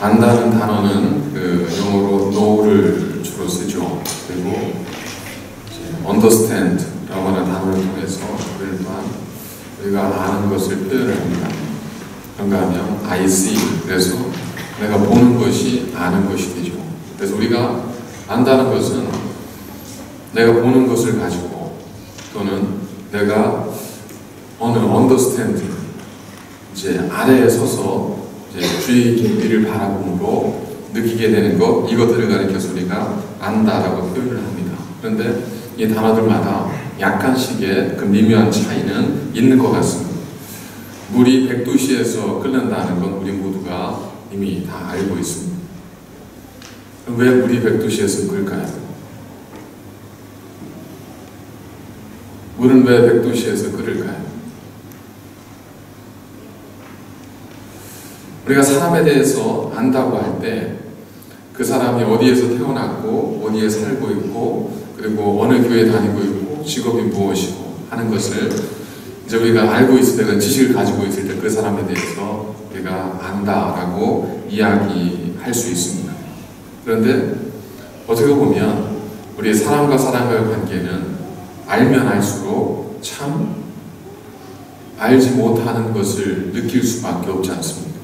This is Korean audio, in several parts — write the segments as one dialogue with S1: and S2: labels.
S1: 안다는 단어는 그 영어로 know를 주로 쓰죠. 그리고 understand라고 하는 단어를 통해서 그를 또한 우리가 아는 것을 표현합니다. 그런가 하면 I see, 그래서 내가 보는 것이 아는 것이 되죠. 그래서 우리가 안다는 것은 내가 보는 것을 가지고 또는 내가 어느 understand, 이제 아래에 서서 이제 주의 깊이를 바라봄으로 느끼게 되는 것, 이것들을 가리켜서 우리가 안다라고 표현을 합니다. 그런데 이 단어들마다 약간씩의 그 미묘한 차이는 있는 것 같습니다. 물이 100도씨에서 끓는다는 건 우리 모두가 이미 다 알고 있습니다. 왜 물이 100도씨에서 끓을까요? 물은 왜 100도씨에서 끓을까요? 우리가 사람에 대해서 안다고 할 때 그 사람이 어디에서 태어났고 어디에 살고 있고 그리고 어느 교회에 다니고 있고 직업이 무엇이고 하는 것을 이제 우리가 알고 있을 때, 지식을 가지고 있을 때 그 사람에 대해서 우리가 안다라고 이야기할 수 있습니다. 그런데 어떻게 보면 우리 사람과 사람과의 관계는 알면 알수록 참 알지 못하는 것을 느낄 수밖에 없지 않습니까?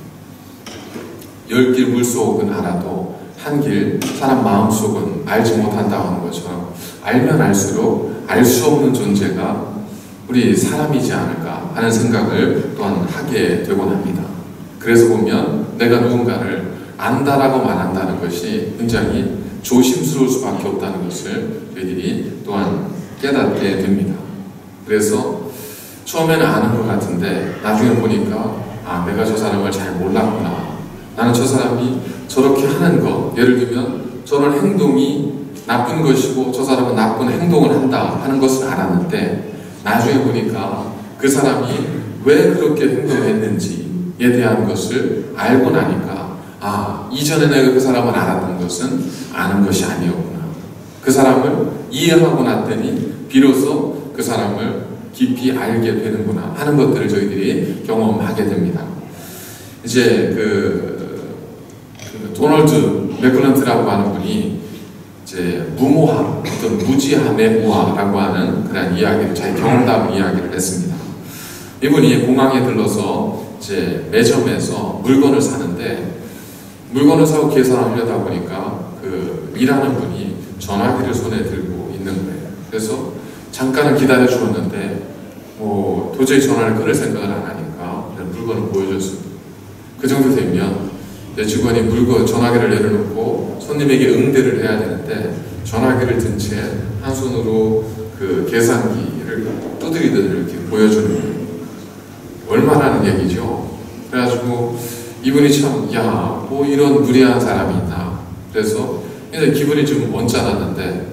S1: 10길 물속은 알아도 한 길 사람 마음속은 알지 못한다고 하는 것처럼 알면 알수록 알 수 없는 존재가 우리 사람이지 않을까 하는 생각을 또한 하게 되곤 합니다. 그래서 보면 내가 누군가를 안다라고 말한다는 것이 굉장히 조심스러울 수밖에 없다는 것을 저희들이 또한 깨닫게 됩니다. 그래서 처음에는 아는 것 같은데 나중에 보니까 아, 내가 저 사람을 잘 몰랐구나. 나는 저 사람이 저렇게 하는 것, 예를 들면 저런 행동이 나쁜 것이고 저 사람은 나쁜 행동을 한다 하는 것을 알았는데 나중에 보니까 그 사람이 왜 그렇게 행동했는지에 대한 것을 알고 나니까 아, 이전에 내가 그 사람을 알았던 것은 아는 것이 아니었구나. 그 사람을 이해하고 났더니 비로소 그 사람을 깊이 알게 되는구나 하는 것들을 저희들이 경험하게 됩니다. 이제 도널드 맥클런트라고 하는 분이 이제 무모함, 어떤 무지함의 무화라고 하는 그런 이야기를, 자기 경험담 이야기를 했습니다. 이분이 공항에 들러서 이제 매점에서 물건을 사는데 물건을 사고 계산을 하려다 보니까 그 일하는 분이 전화기를 손에 들고 있는 거예요. 그래서 잠깐은 기다려 주었는데 도저히 전화를 끊을 생각을 안 하니까 물건을 보여줬습니다. 그 정도 되면 직원이 전화기를 내려놓고 손님에게 응대를 해야 되는데 전화기를 든 채 한 손으로 그 계산기를 두드리듯 이렇게 보여주는 거예요. 얼마라는 얘기죠. 그래가지고 이분이 참, 야, 뭐 이런 무례한 사람이 있나. 그래서 기분이 좀 언짢았는데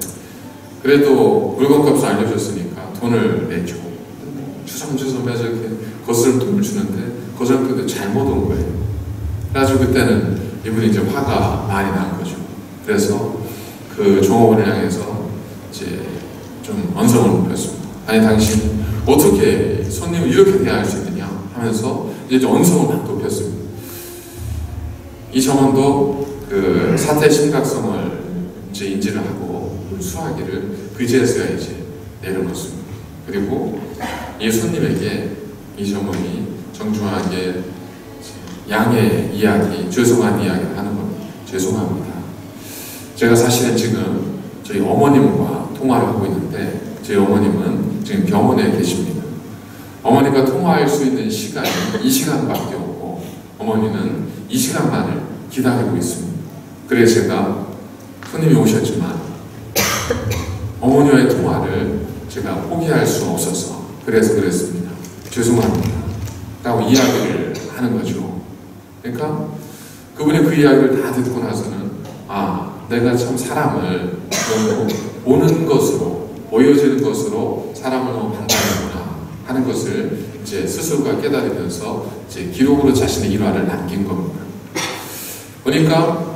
S1: 그래도 물건값을 알려줬으니까 돈을 내죠. 주섬주섬해서 이렇게 거스름돈을 주는데 거스름돈도 잘못 온 거예요. 그래가지고 그때는 이분이 이제 화가 많이 난 거죠. 그래서 그 종업원을 향해서 이제 좀 언성을 높였습니다. 아니, 당신 어떻게 손님을 이렇게 대할 수 있느냐 하면서 이제 언성을 막 높였습니다. 이 정원도 그 사태의 심각성을 이제 인지를 하고 수화기를 그제서야 이제 내려놓습니다. 그리고 이 손님에게 이 점원이 정중하게 양해 이야기, 죄송한 이야기를 하는 겁니다. 죄송합니다. 제가 사실은 지금 저희 어머님과 통화를 하고 있는데 저희 어머님은 지금 병원에 계십니다. 어머니가 통화할 수 있는 시간이 이 시간밖에 없고 어머니는 이 시간만을 기다리고 있습니다. 그래서 제가 손님이 오셨지만 어머니와의 통화를 제가 포기할 수 없어서 그래서 그랬습니다. 죄송합니다. 라고 이야기를 하는 거죠. 그러니까 그분이 그 이야기를 다 듣고 나서는 아, 내가 참 사람을 너무 보는 것으로, 보여지는 것으로 사람을 너무 판단하구나 하는 것을 이제 스스로가 깨달으면서 이제 기록으로 자신의 일화를 남긴 겁니다. 보니까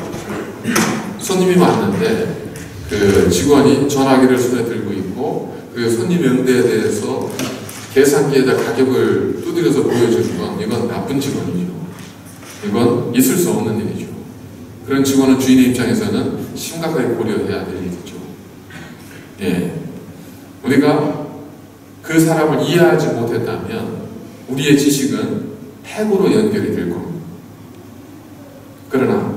S1: 손님이 왔는데 그 직원이 전화기를 손에 들고 있고 그 손님 응대에 대해서 계산기에다 가격을 두드려서 보여주는 건 이건 나쁜 직원이죠. 이건 있을 수 없는 일이죠. 그런 직원은 주인의 입장에서는 심각하게 고려해야 될 일이죠. 예. 우리가 그 사람을 이해하지 못했다면 우리의 지식은 해고로 연결이 될 겁니다. 그러나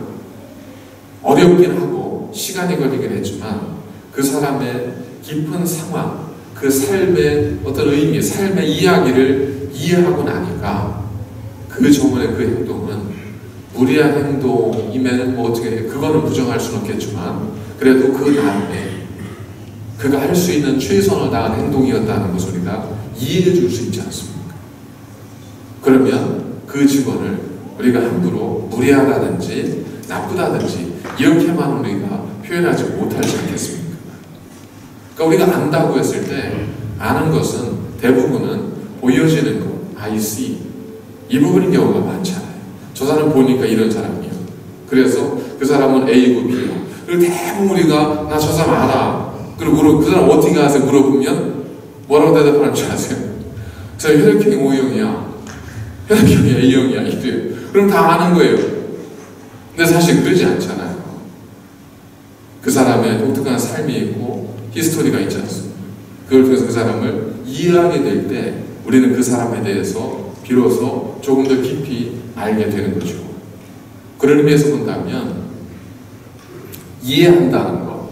S1: 어렵긴 하고 시간이 걸리긴 했지만 그 사람의 깊은 상황, 그 삶의 어떤 의미, 삶의 이야기를 이해하고 나니까 그 저번에 그 행동은 무리한 행동임에는 뭐 어떻게 그거는 부정할 수는 없겠지만 그래도 그 다음에 그가 할 수 있는 최선을 다한 행동이었다는 것을 우리가 이해해 줄 수 있지 않습니까? 그러면 그 직원을 우리가 함부로 무례하다든지 나쁘다든지 이렇게만 우리가 표현하지 못하지 않겠습니까? 그러니까 우리가 안다고 했을 때 아는 것은 대부분은 보여지는 것, I see 이 부분인 경우가 많잖아요. 저 사람 보니까 이런 사람이에요. 그래서 그 사람은 A고 B고 그리고 대부분 우리가 나 저 사람 알아. 그리고 그 사람 어떻게 아세요? 물어보면 뭐라고 대답하는 줄 아세요? 저 혈액형이 O형이야. 혈액형이 A형이야. 이래요. 그럼 다 아는 거예요. 근데 사실 그러지 않잖아요. 그 사람의 독특한 삶이 있고 히스토리가 있지 않습니까? 그걸 통해서 그 사람을 이해하게 될 때 우리는 그 사람에 대해서 비로소 조금 더 깊이 알게 되는 거죠. 그런 의미에서 본다면 이해한다는 것,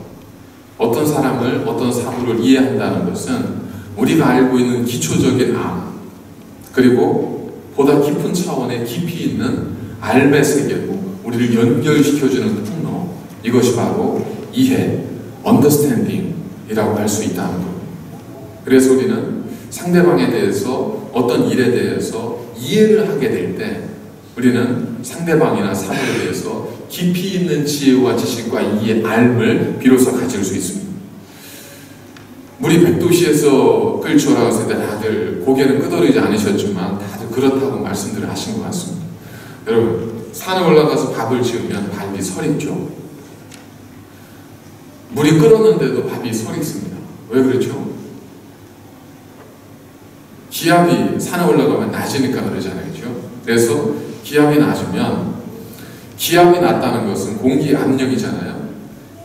S1: 어떤 사람을 어떤 사물을 이해한다는 것은 우리가 알고 있는 기초적인 암 그리고 보다 깊은 차원의 깊이 있는 알의 세계로 우리를 연결시켜주는 통로, 이것이 바로 이해, understanding이라고 할 수 있다는 것. 그래서 우리는 상대방에 대해서 어떤 일에 대해서 이해를 하게 될 때 우리는 상대방이나 사물에 대해서 깊이 있는 지혜와 지식과 이해, 알을 비로소 가질 수 있습니다. 물이 100도씨에서 끓지 오라고 했을 때 다들 고개는 끄덕이지 않으셨지만 다들 그렇다고 말씀들을 하신 것 같습니다. 여러분, 산에 올라가서 밥을 지으면 밥이 설있죠. 물이 끓었는데도 밥이 설있습니다. 왜 그렇죠? 기압이 산에 올라가면 낮으니까 그러잖아요. 그렇죠? 그래서 기압이 낮으면 기압이 낮다는 것은 공기 압력이잖아요.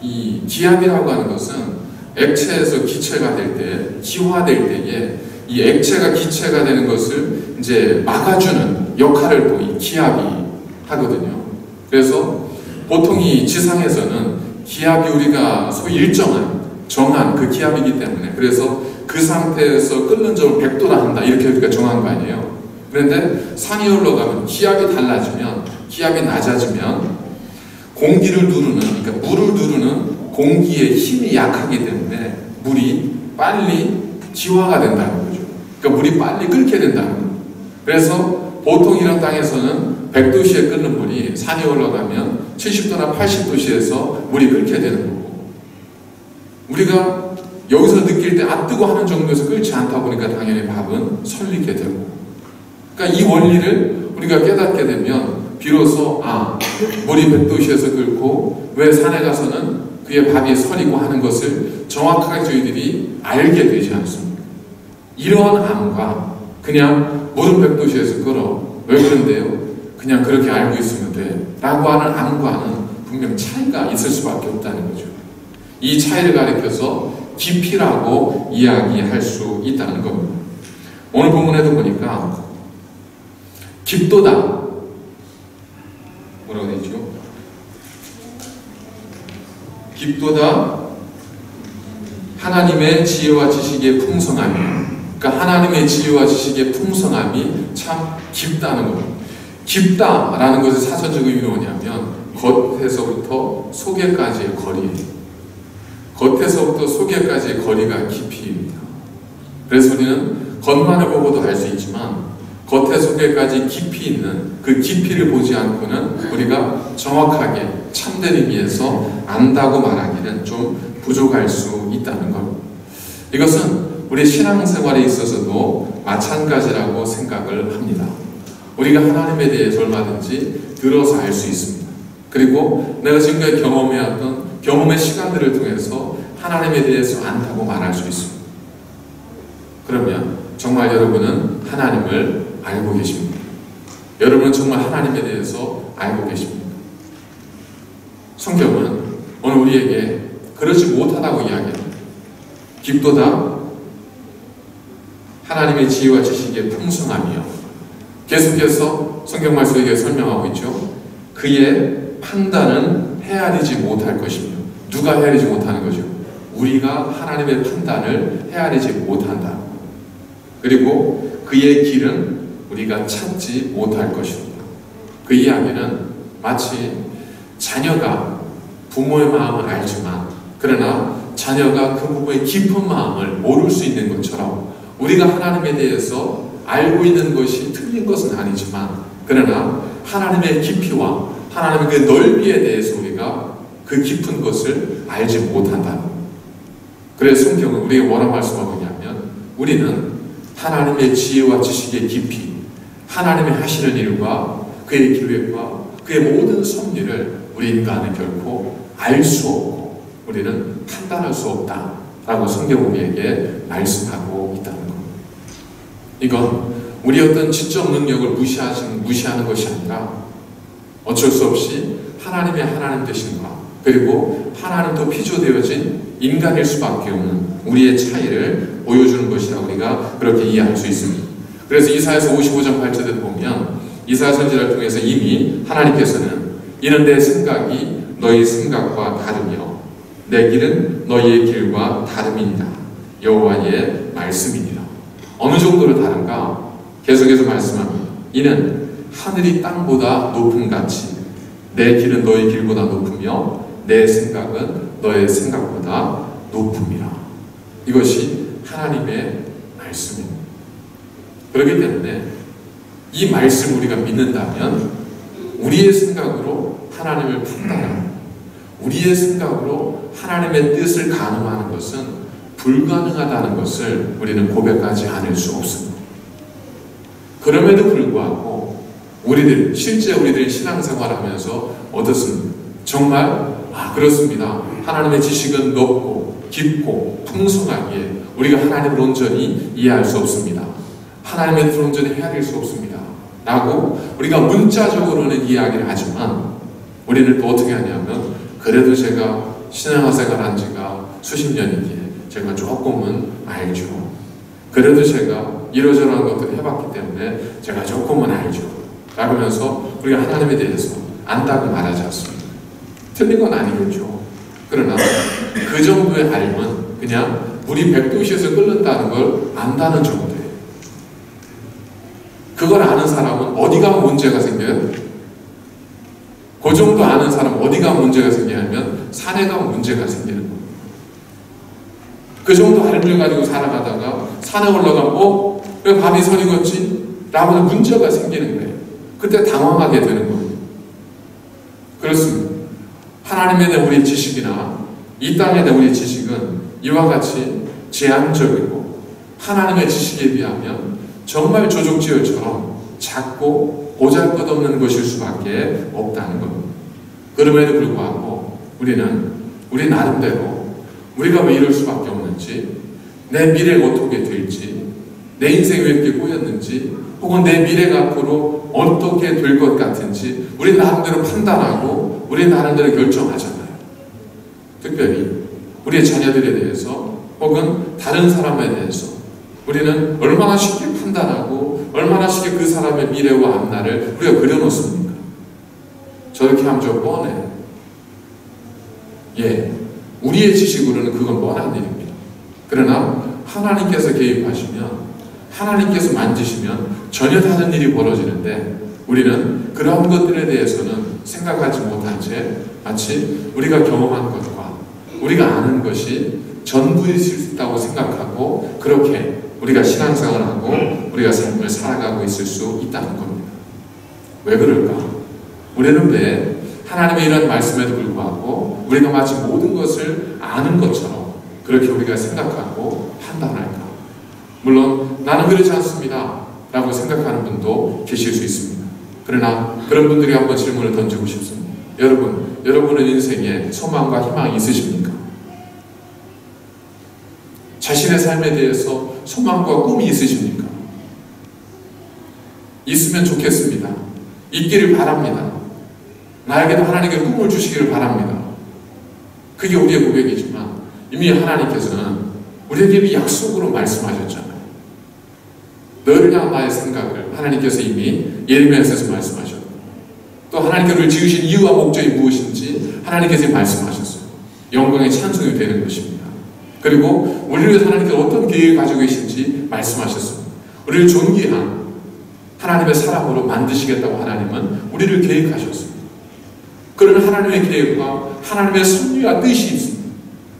S1: 이 기압이라고 하는 것은 액체에서 기체가 될 때, 기화될 때에 이 액체가 기체가 되는 것을 이제 막아주는 역할을 또 이 기압이 하거든요. 그래서 보통 이 지상에서는 기압이 우리가 소위 일정한, 정한 그 기압이기 때문에 그래서 그 상태에서 끓는 점을 100도라 한다. 이렇게 우리가 정한 거 아니에요. 그런데 산이 올라가면 기압이 달라지면, 기압이 낮아지면 공기를 누르는, 그러니까 물을 누르는 공기의 힘이 약하기 때문에 물이 빨리 기화가 된다는 거죠. 그러니까 물이 빨리 끓게 된다는 거예요. 그래서 보통 이런 땅에서는 100도씨에 끓는 물이 산이 올라가면 70도나 80도씨에서 물이 끓게 되는 거고, 우리가 여기서 느낄 때 뜨거 하는 정도에서 끓지 않다 보니까 당연히 밥은 설리게 되고, 그러니까 이 원리를 우리가 깨닫게 되면 비로소 물이 100도씨에서 끓고 왜 산에 가서는 그의 밥이 설이고 하는 것을 정확하게 저희들이 알게 되지 않습니까? 이러한 암과 그냥 물은 100도씨에서 끓어 왜 그런데요? 그냥 그렇게 알고 있으면 돼 라고 하는 암과는 분명 차이가 있을 수밖에 없다는 거죠. 이 차이를 가리켜서 깊이라고 이야기할 수 있다는 겁니다. 오늘 본문에도 보니까 깊도다 뭐라고 되어 있죠? 깊도다 하나님의 지혜와 지식의 풍성함이, 그러니까 하나님의 지혜와 지식의 풍성함이 참 깊다는 겁니다. 깊다라는 것의 사전적 의미는 뭐냐면 겉에서부터 속에까지의 거리예요. 겉에서부터 속에까지의 거리가 깊이입니다. 그래서 우리는 겉만을 보고도 알 수 있지만 겉에 속에까지 깊이 있는 그 깊이를 보지 않고는 우리가 정확하게 참된 의미에서 안다고 말하기는 좀 부족할 수 있다는 것. 이것은 우리 신앙생활에 있어서도 마찬가지라고 생각을 합니다. 우리가 하나님에 대해서 얼마든지 들어서 알 수 있습니다. 그리고 내가 지금까지 경험해왔던 경험의 시간들을 통해서 하나님에 대해서 안다고 말할 수 있습니다. 그러면 정말 여러분은 하나님을 알고 계십니다. 여러분은 정말 하나님에 대해서 알고 계십니다. 성경은 오늘 우리에게 그러지 못하다고 이야기합니다. 깊도다 하나님의 지혜와 지식의 풍성함이요. 계속해서 성경 말씀에 설명하고 있죠. 그의 판단은 헤아리지 못할 것이며, 누가 헤아리지 못하는 거죠? 우리가 하나님의 판단을 헤아리지 못한다. 그리고 그의 길은 우리가 찾지 못할 것입니다. 그 이야기는 마치 자녀가 부모의 마음을 알지만, 그러나 자녀가 그 부모의 깊은 마음을 모를 수 있는 것처럼, 우리가 하나님에 대해서 알고 있는 것이 틀린 것은 아니지만, 그러나 하나님의 깊이와 하나님의 그 넓이에 대해서 우리가 그 깊은 것을 알지 못한다. 그래서 성경은 우리에게 뭐라고 말씀하고 있냐면, 우리는 하나님의 지혜와 지식의 깊이, 하나님의 하시는 일과 그의 계획과 그의 모든 섭리를 우리 인간은 결코 알 수 없고 우리는 판단할 수 없다라고 성경 우리에게 말씀하고 있다는 겁니다. 이건 우리 어떤 지적 능력을 무시하는 것이 아니라 어쩔 수 없이 하나님의 하나님 되심과, 그리고 하나님도 피조되어진 인간일 수밖에 없는 우리의 차이를 보여주는 것이라 우리가 그렇게 이해할 수 있습니다. 그래서 이사야서 55장 8절에 보면 이사야 선지자를 통해서 이미 하나님께서는 이는 내 생각이 너희 생각과 다르며 내 길은 너희의 길과 다름이니라. 여호와의 말씀이니라. 어느 정도로 다른가? 계속해서 말씀합니다. 이는 하늘이 땅보다 높음같이 내 길은 너희 길보다 높으며 내 생각은 너의 생각보다 높음이라. 이것이 하나님의 말씀입니다. 그렇기 때문에 이 말씀을 우리가 믿는다면 우리의 생각으로 하나님을 판단하고 우리의 생각으로 하나님의 뜻을 가늠하는 것은 불가능하다는 것을 우리는 고백하지 않을 수 없습니다. 그럼에도 불구하고 실제 우리들이 신앙생활하면서 어떻습니까? 정말 그렇습니다. 하나님의 지식은 높고 깊고 풍성하기에 우리가 하나님을 온전히 이해할 수 없습니다. 하나님의 뜻을 온전히 헤아릴 수 없습니다. 라고 우리가 문자적으로는 이야기를 하지만 우리는 또 어떻게 하냐면, 그래도 제가 신앙생활 한 지가 수십 년이기에 제가 조금은 알죠. 그래도 제가 이러저러한 것들을 해봤기 때문에 제가 조금은 알죠. 라면서 우리가 하나님에 대해서 안다고 말하지 않습니다. 틀린 건 아니겠죠. 그러나 그 정도의 알면 그냥 물이 100도씨에서 끓는다는 걸 안다는 정도예요. 그걸 아는 사람은 어디가 문제가 생겨요? 그 정도 아는 사람은 어디가 문제가 생기냐면 산에 가면 문제가 생기는 거예요. 그 정도 알을 가지고 살아가다가 산에 올라가면 왜 밤이 서리겠지? 라고 문제가 생기는 거예요. 그때 당황하게 되는 거예요. 그렇습니다. 하나님에 대한 우리의 지식이나 이 땅에 대한 우리의 지식은 이와 같이 제한적이고 하나님의 지식에 비하면 정말 조족지혈처럼 작고 보잘것없는 것일 수밖에 없다는 겁니다. 그럼에도 불구하고 우리는 우리 나름대로 우리가 왜 이럴 수밖에 없는지, 내 미래가 어떻게 될지, 내 인생이 왜 이렇게 꼬였는지, 혹은 내 미래가 앞으로 어떻게 될 것 같은지 우리 나름대로 판단하고 우리 나름대로 결정하잖아요. 특별히 우리의 자녀들에 대해서 혹은 다른 사람에 대해서 우리는 얼마나 쉽게 판단하고 얼마나 쉽게 그 사람의 미래와 앞날을 우리가 그려놓습니까? 저렇게 하면 저 뻔해. 우리의 지식으로는 그건 뻔한 일입니다. 그러나 하나님께서 개입하시면, 하나님께서 만지시면 전혀 다른 일이 벌어지는데 우리는 그런 것들에 대해서는 생각하지 못한 채 마치 우리가 경험한 것과 우리가 아는 것이 전부일 수 있다고 생각하고 그렇게 우리가 신앙생활하고 우리가 삶을 살아가고 있을 수 있다는 겁니다. 왜 그럴까? 우리는 왜 하나님의 이런 말씀에도 불구하고 우리가 마치 모든 것을 아는 것처럼 그렇게 우리가 생각하고 판단할까? 물론 나는 그렇지 않습니다 라고 생각하는 분도 계실 수 있습니다. 그러나 그런 분들이 한번 질문을 던지고 싶습니다. 여러분은 인생에 소망과 희망이 있으십니까? 자신의 삶에 대해서 소망과 꿈이 있으십니까? 있으면 좋겠습니다. 있기를 바랍니다. 나에게도 하나님께서 꿈을 주시기를 바랍니다. 그게 우리의 고백이지만 이미 하나님께서는 우리에게 이미 약속으로 말씀하셨잖아요. 너를 향한 나의 생각을 하나님께서 이미 예레미야서에서 말씀하셨고, 또 하나님께서 우리를 지으신 이유와 목적이 무엇인지 하나님께서 말씀하셨어요. 영광의 찬송이 되는 것입니다. 그리고 우리를 위해서 하나님께서 어떤 계획을 가지고 계신지 말씀하셨습니다. 우리를 존귀한 하나님의 사람으로 만드시겠다고 하나님은 우리를 계획하셨습니다. 그런 하나님의 계획과 하나님의 섭리와 뜻이 있습니다.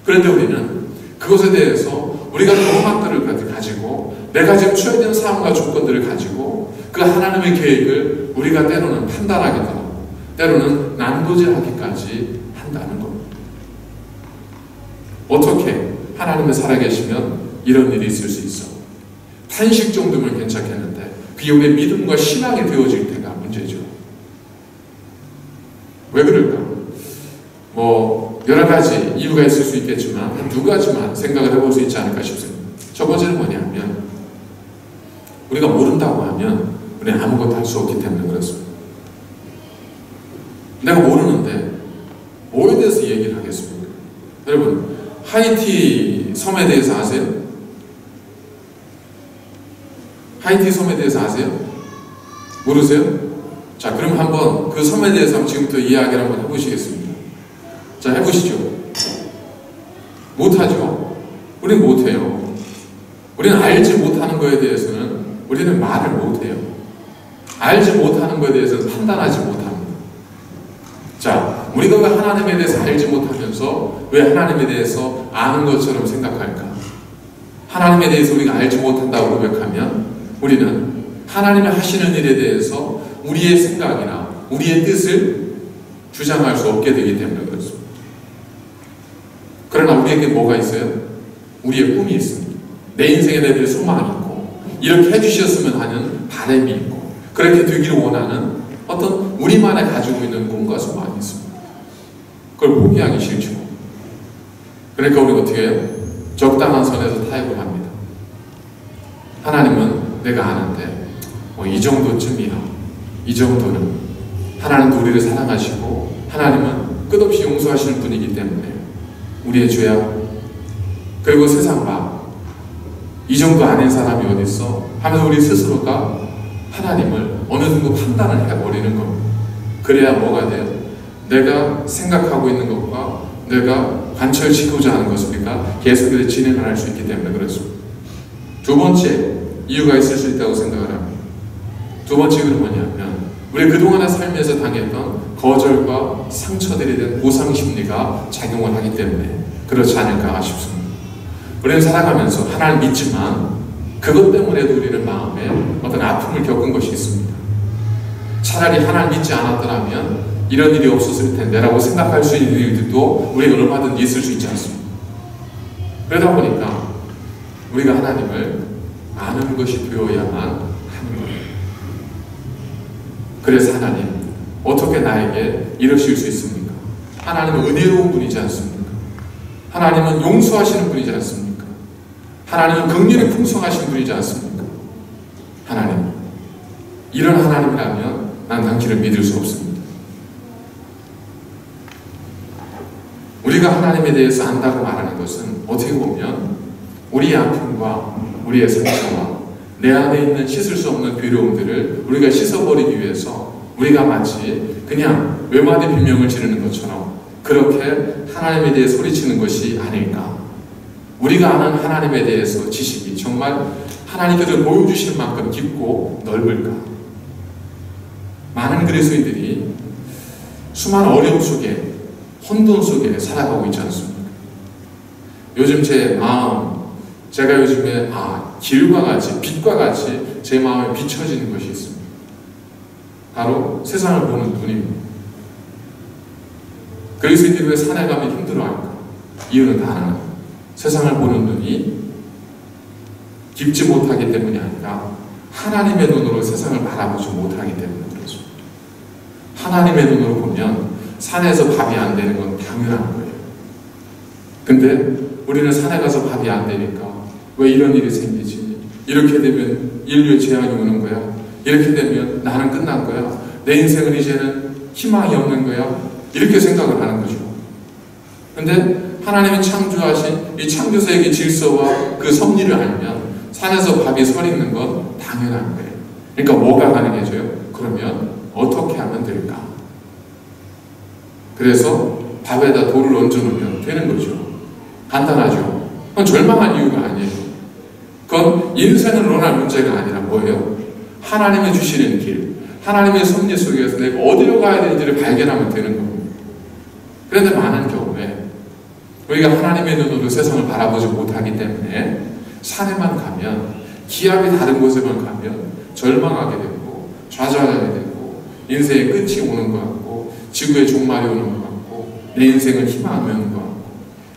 S1: 그런데 우리는 그것에 대해서 우리가 경험들을 가지고 내가 지금 처해야 되는 상황과 조건들을 가지고 그 하나님의 계획을 우리가 때로는 판단하기도 하고 때로는 난도질하기까지 한다는 겁니다. 어떻게 하나님의 살아계시면 이런 일이 있을 수 있어? 탄식 정도면 괜찮겠는데 그게 우리의 믿음과 신앙이 되어질 때가 문제죠. 왜 그럴까? 여러 가지 이유가 있을 수 있겠지만 한 두 가지만 생각을 해볼 수 있지 않을까 싶습니다. 첫 번째는 뭐냐면 우리가 모른다고 하면 우리는 아무것도 할 수 없기 때문에 그렇습니다. 내가 모르는데 뭐에 대해서 얘기를 하겠습니까? 여러분, 하이티 섬에 대해서 아세요? 하이티 섬에 대해서 아세요? 모르세요? 자, 그럼 한번 그 섬에 대해서 지금부터 이야기를 한번 해보시겠습니다. 자, 해보시죠. 못하죠? 우리는 못해요. 우리는 알지 못하는 것에 대해서는 우리는 말을 못해요. 알지 못하는 것에 대해서는 판단하지 못합니다. 자, 우리가 왜 하나님에 대해서 알지 못하면서 왜 하나님에 대해서 아는 것처럼 생각할까? 하나님에 대해서 우리가 알지 못한다고 고백하면 우리는 하나님이 하시는 일에 대해서 우리의 생각이나 우리의 뜻을 주장할 수 없게 되기 때문에 그렇습니다. 그러나 우리에게 뭐가 있어요? 우리의 꿈이 있습니다. 내 인생에 대한 소망이 있고 이렇게 해주셨으면 하는 바람이 있고 그렇게 되기를 원하는 어떤 우리만의 가지고 있는 꿈과 소망이 있습니다. 그걸 포기하기 싫죠. 그러니까 우리가 어떻게 해요? 적당한 선에서 타협을 합니다. 하나님은 내가 아는데 이 정도쯤이야. 이 정도는 하나님도 우리를 사랑하시고 하나님은 끝없이 용서하시는 분이기 때문에 우리의 죄악 그리고 세상 이 정도 아닌 사람이 어디 있어? 하면서 우리 스스로가 하나님을 어느 정도 판단을 해버리는 겁니다. 그래야 뭐가 돼요? 내가 생각하고 있는 것과 내가 관철시키고자 하는 것을 우리가 계속해서 진행을 할 수 있기 때문에 그렇습니다. 두 번째 이유가 있을 수 있다고 생각을 합니다. 두 번째 이유는 뭐냐면 우리 그동안의 삶에서 당했던 거절과 상처들에 대한 보상심리가 작용을 하기 때문에 그렇지 않을까 싶습니다. 우리는 살아가면서 하나님을 믿지만 그것 때문에도 우리는 마음에 어떤 아픔을 겪은 것이 있습니다. 차라리 하나님을 믿지 않았더라면 이런 일이 없었을 텐데 라고 생각할 수 있는 일들도 우리가 얼마든지 있을 수 있지 않습니까? 그러다 보니까 우리가 하나님을 아는 것이 되어야만 하는 거예요. 그래서 하나님 어떻게 나에게 이러실 수 있습니까? 하나님은 은혜로운 분이지 않습니까? 하나님은 용서하시는 분이지 않습니까? 하나님은 긍휼이 풍성하신 분이지 않습니까? 하나님, 이런 하나님이라면 난 당신을 믿을 수 없습니다. 우리가 하나님에 대해서 안다고 말하는 것은 어떻게 보면 우리의 아픔과 우리의 상처와 내 안에 있는 씻을 수 없는 괴로움들을 우리가 씻어버리기 위해서 우리가 마치 그냥 외마디 비명을 지르는 것처럼 그렇게 하나님에 대해 소리치는 것이 아닐까. 우리가 아는 하나님에 대해서 지식이 정말 하나님께서 보여주실 만큼 깊고 넓을까. 많은 그리스도인들이 수많은 어려움 속에 혼돈 속에 살아가고 있지 않습니까? 요즘 제 마음, 제가 요즘에 길과 같이 빛과 같이 제 마음에 비춰지는 것이 있습니다. 바로 세상을 보는 눈입니다. 그리스도인들이 왜 산에 가면 힘들어할까? 이유는 다 하나. 세상을 보는 눈이 깊지 못하기 때문이 아니라 하나님의 눈으로 세상을 바라보지 못하기 때문에 그렇습니다. 하나님의 눈으로 보면 산에서 밥이 안 되는 건 당연한 거예요. 근데 우리는 산에 가서 밥이 안 되니까 왜 이런 일이 생기지? 이렇게 되면 인류의 재앙이 오는 거야. 이렇게 되면 나는 끝난 거야. 내 인생은 이제는 희망이 없는 거야? 이렇게 생각을 하는 거죠. 근데 하나님이 창조하신 이 창조세계의 질서와 그 섭리를 알면 산에서 밥이 서리는 건 당연한 거예요. 그러니까 뭐가 가능해져요? 그러면 어떻게 하면 될까? 그래서 밥에다 돌을 얹어놓으면 되는 거죠. 간단하죠. 그건 절망한 이유가 아니에요. 그건 인생을 논할 문제가 아니라 뭐예요? 하나님이 주시는 길, 하나님의 섭리 속에서 내가 어디로 가야 되는지를 발견하면 되는 겁니다. 그런데 많은 경우에 우리가 하나님의 눈으로 세상을 바라보지 못하기 때문에 산에만 가면, 기압이 다른 곳에만 가면 절망하게 되고 좌절하게 되고 인생의 끝이 오는 것 같고 지구의 종말이 오는 것 같고 내 인생은 희망이 오는 것 같고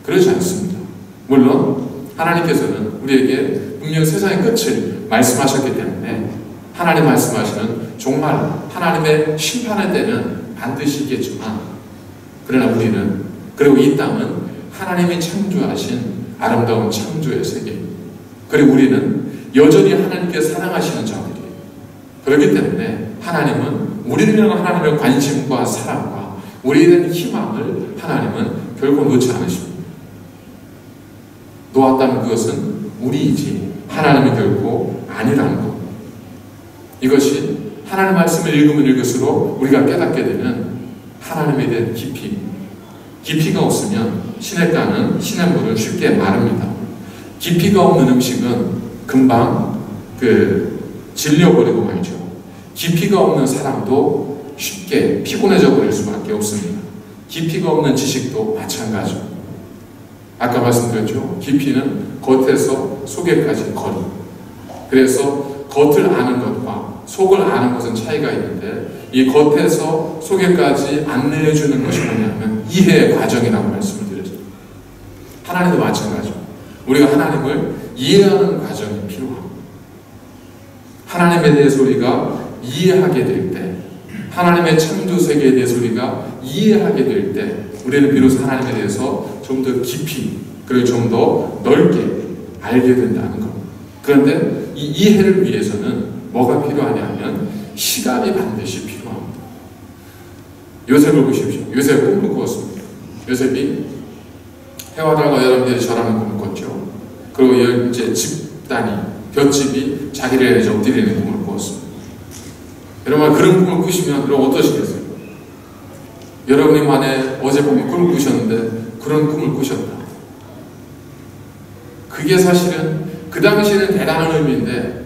S1: 그러지 않습니다. 물론 하나님께서는 우리에게 분명 세상의 끝을 말씀하셨기 때문에 하나님 말씀하시는 종말, 하나님의 심판의 때는 반드시 있겠지만, 그러나 우리는, 그리고 이 땅은 하나님이 창조하신 아름다운 창조의 세계입니다. 그리고 우리는 여전히 하나님께 사랑하시는 자들이에요. 그렇기 때문에 하나님은 우리를 향한 하나님의 관심과 사랑과 우리에 대한 희망을 하나님은 결코 놓지 않으십니다. 놓았다는 그것은 우리이지 하나님이 결코 아니라는 것. 이것이 하나님 말씀을 읽으면 읽을수록 우리가 깨닫게 되는 하나님에 대한 깊이입니다. 깊이가 없으면 시냇가는 시냇물을 쉽게 마릅니다. 깊이가 없는 음식은 금방 질려버리고 말죠. 깊이가 없는 사람도 쉽게 피곤해져 버릴 수밖에 없습니다. 깊이가 없는 지식도 마찬가지입니다. 아까 말씀드렸죠. 깊이는 겉에서 속에까지 거리. 그래서 겉을 아는 것과 속을 아는 것은 차이가 있는데, 이 겉에서 속에까지 안내해 주는 것이 뭐냐면 이해의 과정이라고 말씀을 드렸죠. 하나님도 마찬가지입니다. 우리가 하나님을 이해하는 과정이 필요합니다. 하나님에 대해서 우리가 이해하게 될 때, 하나님의 창조 세계에 대해서 우리가 이해하게 될 때, 우리는 비로소 하나님에 대해서 좀 더 깊이, 그리고 좀 더 넓게 알게 된다는 겁니다. 그런데 이 이해를 위해서는 뭐가 필요하냐면 시간이 반드시 필요합니다. 요셉을 보십시오. 요셉 꿈을 꾸었습니다. 요셉이 해와 달과 여러분들이 절하는 꿈을 꿨죠. 그리고 이제 집단이, 볏집이 자기를 이제 엎드리는 꿈을 꾸었습니다. 여러분, 그런 꿈을 꾸시면 여러분 어떠시겠어요? 여러분이 만에 어젯밤에 꿈을 꾸셨는데 그런 꿈을 꾸셨다. 그게 사실은 그 당시에는 대단한 의미인데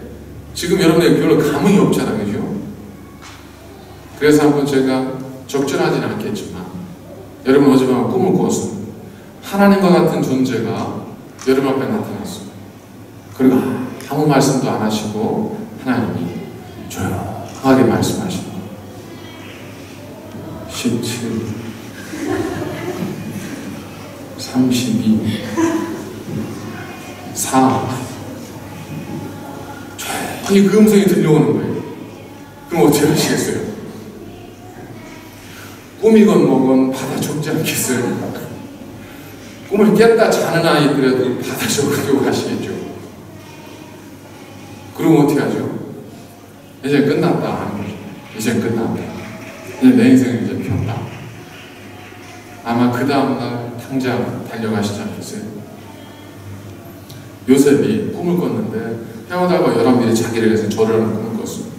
S1: 지금 여러분에게 별로 감흥이 없잖아요. 그죠? 그래서 한번 제가 적절하지는 않겠지만 여러분 어젯밤에 꿈을 꾸었습니다. 하나님과 같은 존재가 여러분 앞에 나타났습니다. 그리고 아무 말씀도 안 하시고 하나님이 조용하게 말씀하십니다. 17, 32, 4. 조용히 그 음성이 들려오는 거예요. 그럼 어떻게 하시겠어요? 꿈이건 뭐건 받아 적지 않겠어요? 꿈을 깼다 자는 아이들에도 받아 적으려고 하시겠죠. 그럼 어떻게 하죠? 이제 끝났다 하는 거죠. 이제 끝났다. 이제 내 인생은 이제 폈다. 아마 그 다음날 당장 달려가시지 않겠어요? 요셉이 꿈을 꿨는데 해와 달과 열왕들이 자기를 위해서 절을 하는 꿈을 꿨습니다.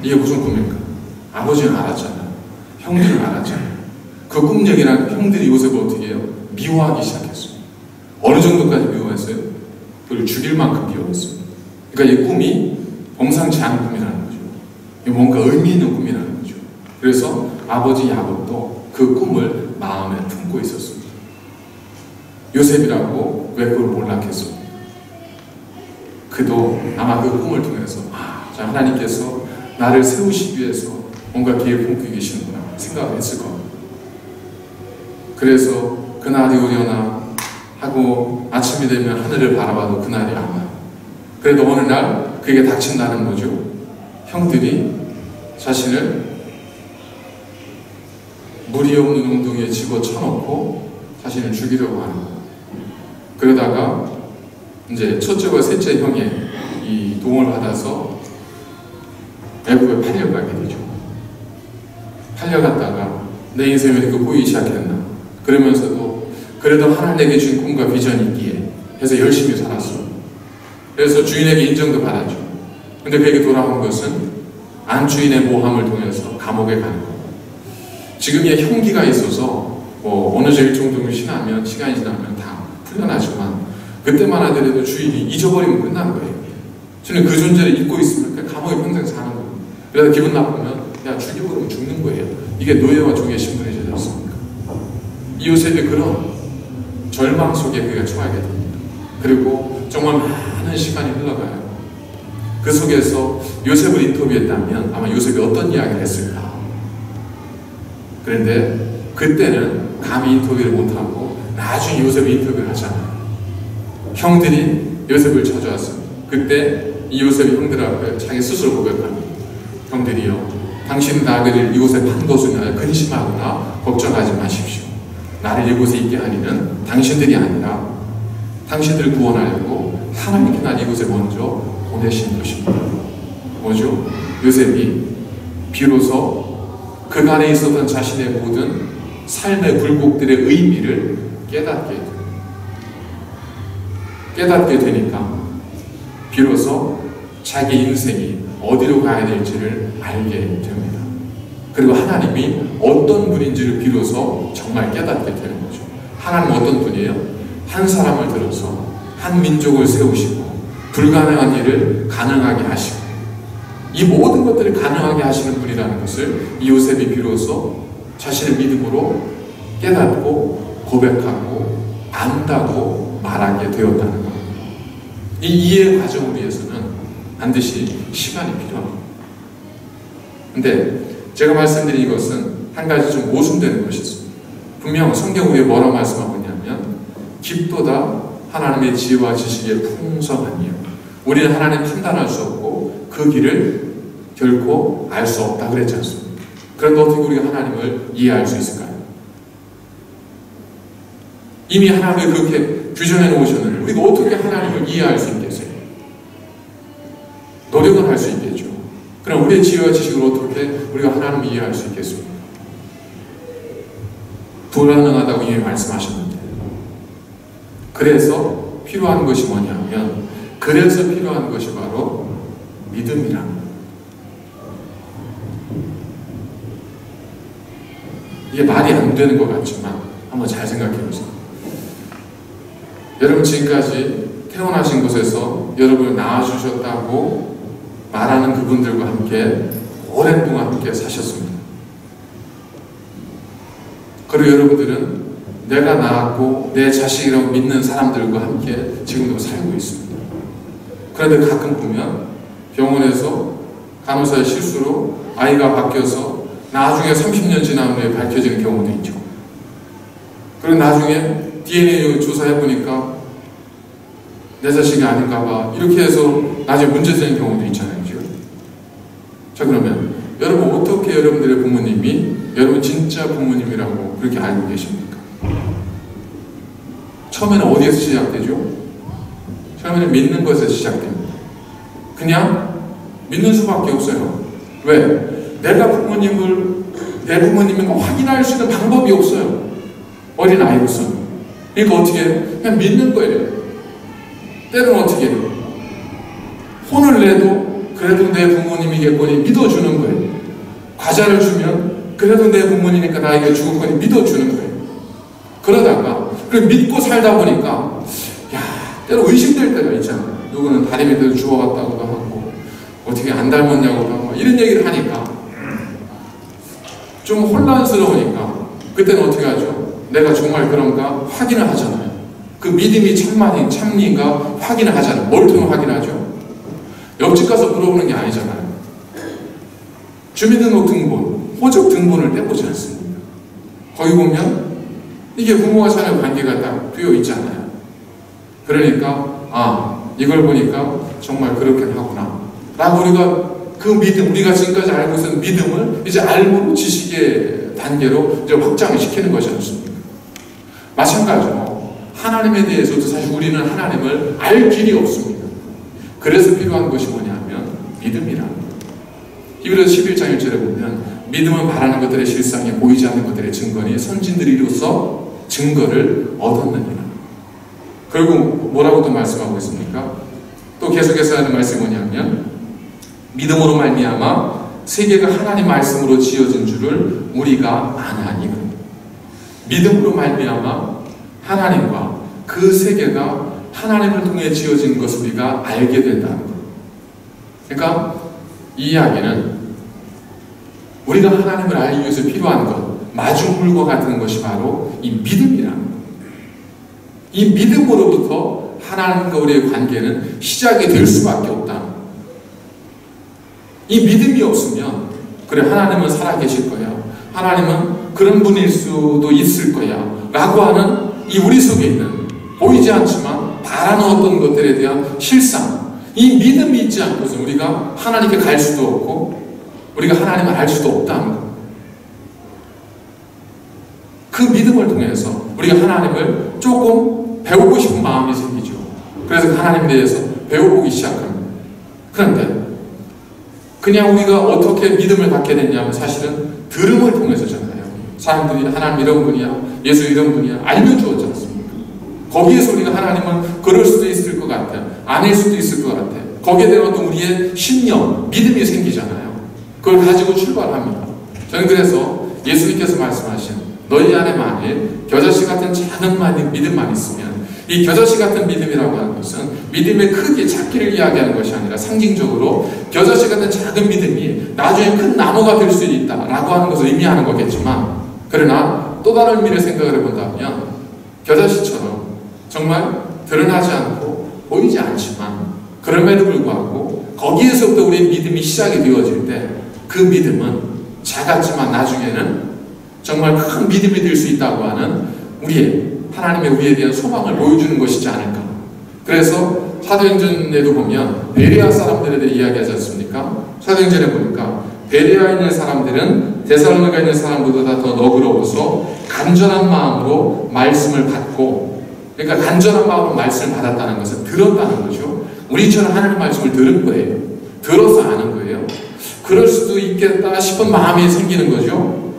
S1: 이게 무슨 꿈일까? 아버지는 알았잖아요. 형들은 알았잖아요. 그 꿈 얘기랑 형들이 요셉을 어떻게 해요? 미워하기 시작했습니다. 어느 정도까지 미워했어요? 그를 죽일 만큼 미워했습니다. 그러니까 이 꿈이 범상치 않은 꿈이라는 거죠. 뭔가 의미 있는 꿈이라는 거죠. 그래서 아버지 야곱도 그 꿈을 마음에 품고 있었습니다. 요셉이라고 왜 그걸 몰랐겠습니까? 그도 아마 그 꿈을 통해서 자, 하나님께서 나를 세우시기 위해서 뭔가 계획을 품고 계시는구나 생각을 했을 겁니다. 그래서 그날이 오려나 하고 아침이 되면 하늘을 바라봐도 그날이 안 와요. 그래도 어느 날 그게 닥친다는 거죠. 형들이 자신을 물이 없는 웅덩이에 집어쳐놓고 자신을 죽이려고 하는 거예요. 그러다가 이제 첫째와 셋째 형의 이 도움을 받아서 애굽에 팔려가게 되죠. 팔려갔다가 내 인생에 이렇게 보이기 시작했나? 그러면서도 그래도 하나님에게 주신 꿈과 비전이 있기에 해서 열심히 살았어. 그래서 주인에게 인정도 받았죠. 근데 그에게 돌아온 것은 안주인의 모함을 통해서 감옥에 가는 거예요. 지금의 형기가 있어서 어느 정도 지나면 시간이 지나면 다 풀려나지만 그때만 하더라도 주인이 잊어버리면 끝난 거예요. 저는 그 존재를 잊고 있으면 그냥 감옥에 평생 사는 거예요. 그래서 기분 나쁘면 그냥 죽여버리면 죽는 거예요. 이게 노예와 종의 신분이 되었습니까? 이 요셉이 그런 절망 속에 그가 처하게 됩니다. 그리고 정말 많은 시간이 흘러가요. 그 속에서 요셉을 인터뷰했다면 아마 요셉이 어떤 이야기를 했을까? 그런데 그때는 감히 인터뷰를 못하고 나중에 요셉이 인터뷰를 하잖아요. 형들이 요셉을 찾아왔어요. 그때 이 요셉이 형들 앞에 자기 스스로 고백합니다. 형들이요, 당신 나그를 이곳에 판 것을 인하여 근심하거나 걱정하지 마십시오. 나를 이곳에 있게 하리는 당신들이 아니라 당신들을 구원하려고 하나님께 날 이곳에 먼저 보내신 것입니다. 뭐죠? 요셉이 비로소 그간에 있었던 자신의 모든 삶의 굴곡들의 의미를 깨닫게 되니까 비로소 자기 인생이 어디로 가야 될지를 알게 됩니다. 그리고 하나님이 어떤 분인지를 비로소 정말 깨닫게 되는 거죠. 하나님은 어떤 분이에요? 한 사람을 들어서 한 민족을 세우시고 불가능한 일을 가능하게 하시고 이 모든 것들을 가능하게 하시는 분이라는 것을 이 요셉이 비로소 자신의 믿음으로 깨닫고 고백하고 안다고 말하게 되었다는 겁니다. 이 이해 과정을 위해서는 반드시 시간이 필요합니다. 근데 제가 말씀드린 이것은 한 가지 좀 모순되는 것이 있습니다. 분명 성경 위에 뭐라고 말씀하고 있냐면 깊도다 하나님의 지혜와 지식의 풍성함이요. 우리는 하나님 판단할 수 없고 그 길을 결코 알 수 없다 그랬지 않습니까? 그런데 어떻게 우리가 하나님을 이해할 수 있을까요? 이미 하나님을 그렇게 규정해 놓으셨는데 우리가 어떻게 하나님을 이해할 수 있겠어요? 노력은 할 수 있겠죠. 그럼 우리의 지혜와 지식을 어떻게 우리가 하나님을 이해할 수 있겠습니까? 불가능하다고 이미 말씀하셨는데 그래서 필요한 것이 뭐냐면 그래서 필요한 것이 바로 믿음이랍니다. 이게 말이 안 되는 것 같지만 한번 잘 생각해 보세요. 여러분 지금까지 태어나신 곳에서 여러분을 낳아주셨다고 말하는 그분들과 함께 오랜 동안 함께 사셨습니다. 그리고 여러분들은 내가 낳았고 내 자식이라고 믿는 사람들과 함께 지금도 살고 있습니다. 그런데 가끔 보면 병원에서 간호사의 실수로 아이가 바뀌어서 나중에 30년 지난 후에 밝혀지는 경우도 있죠. 그리고 나중에 DNA 조사해보니까 내 자식이 아닌가 봐 이렇게 해서 나중에 문제 되는 경우도 있잖아요. 지금. 자, 그러면 여러분 어떻게 여러분들의 부모님이 여러분 진짜 부모님이라고 그렇게 알고 계십니까? 처음에는 어디에서 시작되죠? 처음에는 믿는 것에서 시작됩니다. 그냥 믿는 수밖에 없어요. 왜? 내가 부모님을 내 부모님인가 확인할 수 있는 방법이 없어요. 어린 아이로서는. 그러니까 어떻게 해요? 그냥 믿는 거예요. 때로는 어떻게 해요? 혼을 내도 그래도 내 부모님이겠거니 믿어주는 거예요. 과자를 주면 그래도 내 부모님이니까 나에게 죽을 거니 믿어주는 거예요. 그러다가 그걸 믿고 살다 보니까 때로 의심될 때가 있잖아요. 누구는 다리 밑에서 주워갔다고도 하고 어떻게 안 닮았냐고도 하고 이런 얘기를 하니까 좀 혼란스러우니까 그때는 어떻게 하죠? 내가 정말 그런가 확인을 하잖아요. 그 믿음이 참인가 확인을 하잖아요. 뭘 통해 확인하죠? 옆집 가서 물어보는 게 아니잖아요. 주민등록 등본, 호적 등본을 떼보지 않습니다. 거기 보면 이게 부모와 자녀 관계가 딱 되어 있잖아요. 그러니까 이걸 보니까 정말 그렇긴 하구나 라고 우리가 그 믿음, 우리가 지금까지 알고 있었던 믿음을 이제 알고 지식의 단계로 이제 확장을 시키는 것이 않습니까? 마찬가지로 하나님에 대해서도 사실 우리는 하나님을 알 길이 없습니다. 그래서 필요한 것이 뭐냐면 믿음이랍니다. 히브리서 11장 1절에 보면 믿음은 바라는 것들의 실상이 보이지 않는 것들의 증거니 선진들이 이로써 증거를 얻었느니라. 결국 뭐라고 또 말씀하고 있습니까? 또 계속해서 하는 말씀이 뭐냐면 믿음으로 말미암아 세계가 하나님 말씀으로 지어진 줄을 우리가 아나니. 믿음으로 말미암아 하나님과 그 세계가 하나님을 통해 지어진 것을 우리가 알게 된다는 것. 그러니까 이 이야기는 우리가 하나님을 알기 위해서 필요한 것, 마중물과 같은 것이 바로 이 믿음이라는 것. 이 믿음으로부터 하나님과 우리의 관계는 시작이 될 수밖에 없다. 이 믿음이 없으면 그래 하나님은 살아계실 거야, 하나님은 그런 분일 수도 있을 거야 라고 하는 이 우리 속에 있는 보이지 않지만 바라는 어떤 것들에 대한 실상, 이 믿음이 있지 않고서 우리가 하나님께 갈 수도 없고 우리가 하나님을 알 수도 없다는 것. 그 믿음을 통해서 우리가 하나님을 조금 배우고 싶은 마음이 생기죠. 그래서 하나님에 대해서 배워보기 시작합니다. 그런데 그냥 우리가 어떻게 믿음을 갖게 됐냐면 사실은 들음을 통해서잖아요. 사람들이 하나님 이런 분이야, 예수 이런 분이야 알려주었지 않습니까? 거기에서 우리가 하나님은 그럴 수도 있을 것 같아, 아닐 수도 있을 것 같아, 거기에 대한 어떤 우리의 신념, 믿음이 생기잖아요. 그걸 가지고 출발합니다. 저는 그래서 예수님께서 말씀하신 너희 안에 만일 겨자씨 같은 작은 믿음만 있으면, 이 겨자씨 같은 믿음이라고 하는 것은 믿음의 크기, 작기를 이야기하는 것이 아니라 상징적으로 겨자씨 같은 작은 믿음이 나중에 큰 나무가 될 수 있다라고 하는 것을 의미하는 거겠지만, 그러나 또 다른 의미를 생각을 해본다면 겨자씨처럼 정말 드러나지 않고 보이지 않지만 그럼에도 불구하고 거기에서부터 우리의 믿음이 시작이 되어질 때 그 믿음은 작았지만 나중에는 정말 큰 믿음이 될 수 있다고 하는 하나님의 우리에 대한 소망을 보여주는 것이지 않을까. 그래서 사도행전에도 보면 베레아 사람들에 대해 이야기하지 않습니까? 사도행전에 보니까 베레아에 있는 사람들은 데살로니가에 있는 사람보다 더 너그러워서 간절한 마음으로 말씀을 받고, 그러니까 간절한 마음으로 말씀을 받았다는 것은 들었다는 거죠. 우리처럼 하나님 말씀을 들은 거예요. 들어서 아는 거예요. 그럴 수도 있겠다 싶은 마음이 생기는 거죠.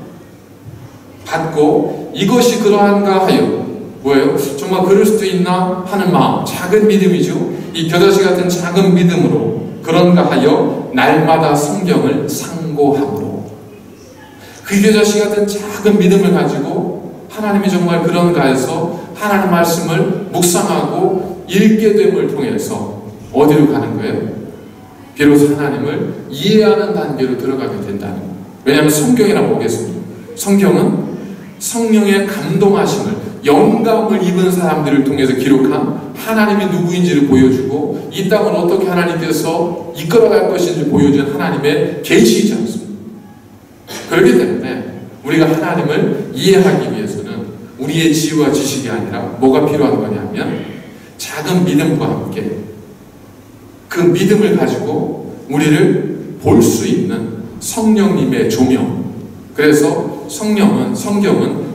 S1: 받고 이것이 그러한가 하여, 뭐예요? 정말 그럴 수도 있나 하는 마음, 작은 믿음이죠. 이 겨자씨 같은 작은 믿음으로 그런가 하여 날마다 성경을 상고함으로, 그 겨자씨 같은 작은 믿음을 가지고 하나님이 정말 그런가 해서 하나님 말씀을 묵상하고 읽게 됨을 통해서 어디로 가는 거예요? 비로소 하나님을 이해하는 단계로 들어가게 된다는 거예요. 왜냐하면 성경이라고 보겠습니다. 성경은 성령의 감동하심을, 영감을 입은 사람들을 통해서 기록한 하나님이 누구인지를 보여주고 이 땅을 어떻게 하나님께서 이끌어갈 것인지 보여준 하나님의 계시이지 않습니까? 그렇기 때문에 우리가 하나님을 이해하기 위해서는 우리의 지혜와 지식이 아니라 뭐가 필요한 거냐면 작은 믿음과 함께 그 믿음을 가지고 우리를 볼 수 있는 성령님의 조명. 그래서 성경은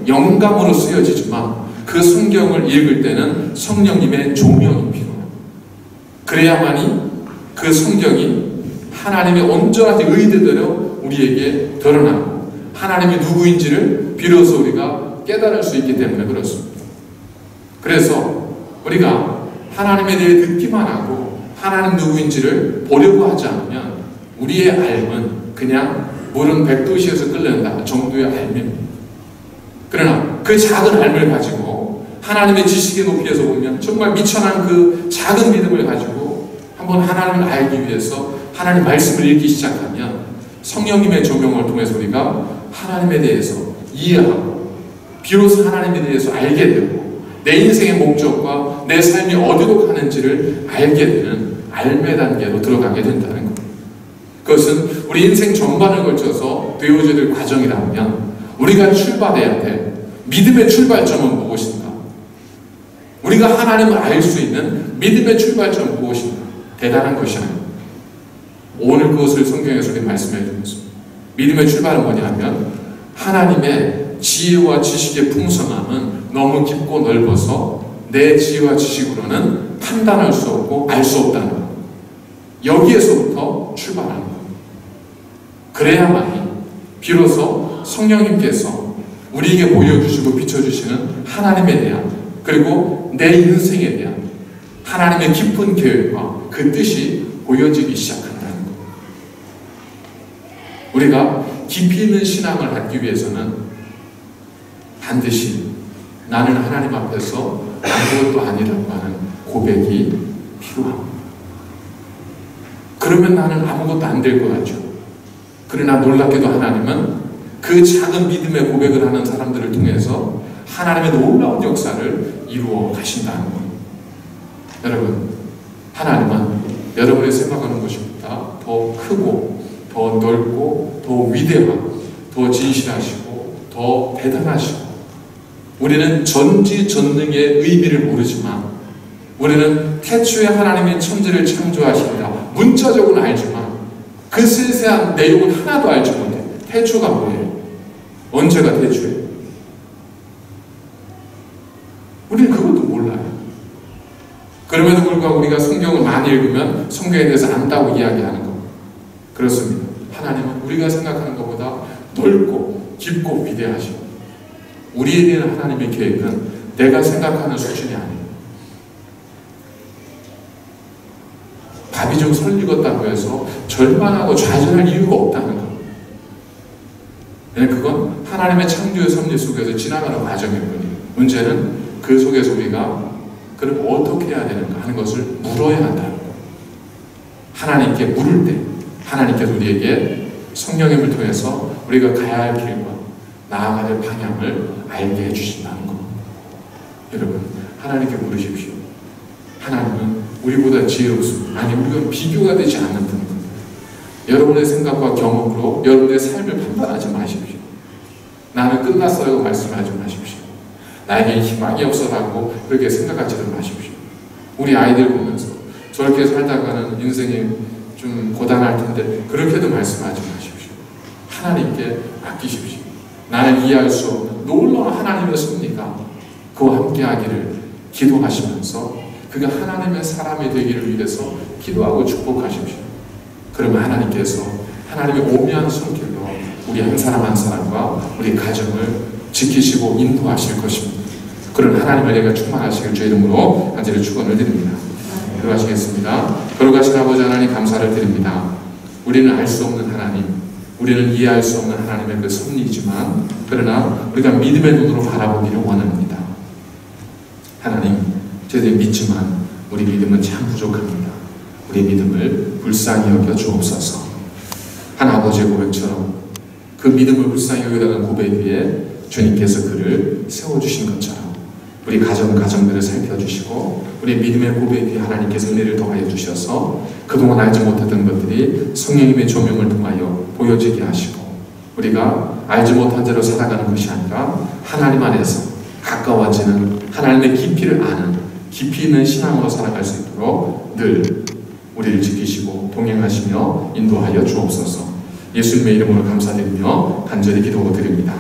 S1: 영감으로 쓰여지지만 그 성경을 읽을 때는 성령님의 조명이 필요합니다. 그래야만이 그 성경이 하나님의 온전한 의대대로 우리에게 드러나고 하나님이 누구인지를 비로소 우리가 깨달을 수 있기 때문에 그렇습니다. 그래서 우리가 하나님에 대해 듣기만 하고 하나님 누구인지를 보려고 하지 않으면 우리의 알은 그냥 물은 100도씨에서 끓는다 정도의 알입니다. 그러나 그 작은 알을 가지고 하나님의 지식의 높이에서 보면 정말 미천한 그 작은 믿음을 가지고 한번 하나님을 알기 위해서 하나님 말씀을 읽기 시작하면 성령님의 조명을 통해서 우리가 하나님에 대해서 이해하고 비로소 하나님에 대해서 알게 되고 내 인생의 목적과 내 삶이 어디로 가는지를 알게 되는 알매 단계로 들어가게 된다는 겁니다. 그것은 우리 인생 전반을 걸쳐서 되어져야 될 과정이라면 우리가 출발해야 돼. 믿음의 출발점은 무엇인가? 우리가 하나님을 알 수 있는 믿음의 출발점은 무엇인가? 대단한 것이 아닙니다. 오늘 그것을 성경에서 말씀해 주셨습니다. 믿음의 출발은 뭐냐면 하나님의 지혜와 지식의 풍성함은 너무 깊고 넓어서 내 지혜와 지식으로는 판단할 수 없고 알 수 없다는 것. 여기에서부터 출발하는 것. 그래야만이 비로소 성령님께서 우리에게 보여주시고 비춰주시는 하나님에 대한, 그리고 내 인생에 대한 하나님의 깊은 계획과 그 뜻이 보여지기 시작한다는 것. 우리가 깊이 있는 신앙을 갖기 위해서는 반드시 나는 하나님 앞에서 아무것도 아니라고 하는 고백이 필요합니다. 그러면 나는 아무것도 안 될 것 같죠. 그러나 놀랍게도 하나님은 그 작은 믿음의 고백을 하는 사람들을 통해서 하나님의 놀라운 역사를 이루어 가신다는 것. 여러분, 하나님은 여러분이 생각하는 것보다 더 크고 더 넓고 더 위대하고 더 진실하시고 더 대단하시고, 우리는 전지전능의 의미를 모르지만, 우리는 태초에 하나님이 천지를 창조하신다 문자적으로는 알지만 그 세세한 내용은 하나도 알지 못해. 태초가 뭐예요? 언제가 태초예요? 우리는 그것도 몰라요. 그럼에도 불구하고 우리가 성경을 많이 읽으면 성경에 대해서 안다고 이야기하는 것. 그렇습니다. 하나님은 우리가 생각하는 것보다 넓고 깊고 위대하시고, 우리에 대한 하나님의 계획은 내가 생각하는 수준이 아니에요. 밥이 좀 설익었다고 해서 절망하고 좌절할 이유가 없다는 것. 그건 하나님의 창조의 섭리 속에서 지나가는 과정일 뿐이에요. 문제는 그 속에서 우리가 그럼 어떻게 해야 되는가 하는 것을 물어야 한다는 것. 하나님께 물을 때 하나님께서 우리에게 성령님을 통해서 우리가 가야 할 길과 나아가야 할 방향을 알게 해주신다는 것. 여러분, 하나님께 물으십시오. 하나님은 우리보다 지혜롭습니다. 아니, 우리가 비교가 되지 않는 분입니다. 여러분의 생각과 경험으로 여러분의 삶을 판단하지 마십시오. 나는 끝났어라고 말씀하지 마십시오. 나에게 희망이 없어라고 그렇게 생각하지도 마십시오. 우리 아이들 보면서 저렇게 살다가는 인생이 좀 고단할 텐데 그렇게도 말씀하지 마십시오. 하나님께 맡기십시오. 나는 이해할 수 없는 놀라운 하나님의 섭리가 그와 함께하기를 기도하시면서 그가 하나님의 사람이 되기를 위해서 기도하고 축복하십시오. 그러면 하나님께서 하나님의 오묘한 손길로 우리 한 사람 한 사람과 우리 가정을 지키시고 인도하실 것입니다. 그런 하나님의 은혜가 충만하시길 주 이름으로 간절히 축원을 드립니다. 기도하시겠습니다. 거룩하신 아버지 하나님, 감사를 드립니다. 우리는 알 수 없는 하나님, 우리는 이해할 수 없는 하나님의 그 섭리이지만, 그러나 우리가 믿음의 눈으로 바라보기를 원합니다. 하나님, 저희들이 믿지만 우리 믿음은 참 부족합니다. 우리 믿음을 불쌍히 여겨 주옵소서. 한 아버지의 고백처럼 그 믿음을 불쌍히 여겨다는 고백 위에 주님께서 그를 세워주신 것처럼 우리 가정들을 살펴주시고 우리 믿음의 고백 위에 하나님께서 은혜를 더하여 주셔서 그동안 알지 못했던 것들이 성령님의 조명을 통하여 보여지게 하시고, 우리가 알지 못한 대로 살아가는 것이 아니라 하나님 안에서 가까워지는 하나님의 깊이를 아는 깊이 있는 신앙으로 살아갈 수 있도록 늘 우리를 지키시고 동행하시며 인도하여 주옵소서. 예수님의 이름으로 감사드리며 간절히 기도드립니다.